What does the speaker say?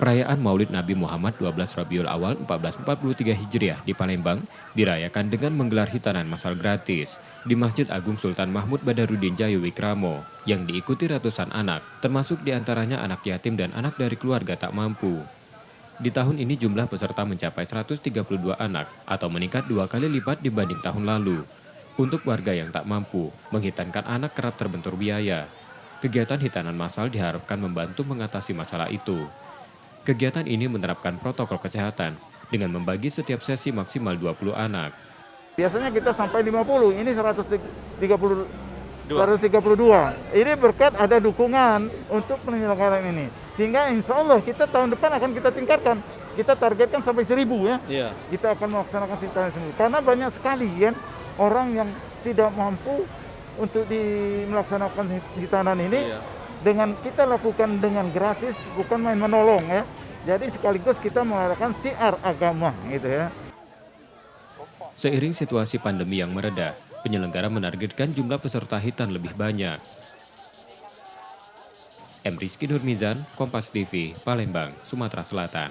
Perayaan Maulid Nabi Muhammad 12 Rabiul Awal 1443 Hijriah di Palembang dirayakan dengan menggelar hitanan massal gratis di Masjid Agung Sultan Mahmud Badarudin Jayu Wikramo yang diikuti ratusan anak, termasuk diantaranya anak yatim dan anak dari keluarga tak mampu. Di tahun ini jumlah peserta mencapai 132 anak atau meningkat 2 kali lipat dibanding tahun lalu. Untuk warga yang tak mampu, menghitankan anak kerap terbentur biaya. Kegiatan hitanan massal diharapkan membantu mengatasi masalah itu. Kegiatan ini menerapkan protokol kesehatan dengan membagi setiap sesi maksimal 20 anak. Biasanya kita sampai 50, ini 132. Ini berkat ada dukungan untuk penyelenggaraan ini. Sehingga insya Allah kita tahun depan akan kita tingkatkan. Kita targetkan sampai 1000 ya. Iya. Kita akan melaksanakan hitanan sendiri. Karena banyak sekali kan orang yang tidak mampu untuk melaksanakan hitanan ini. Iya. Dengan kita lakukan dengan gratis, bukan main menolong ya. Jadi sekaligus kita mengadakan syiar agama gitu ya. Seiring situasi pandemi yang mereda, penyelenggara menargetkan jumlah peserta hitan lebih banyak. M. Rizky Nurmizan, Kompas TV, Palembang, Sumatera Selatan.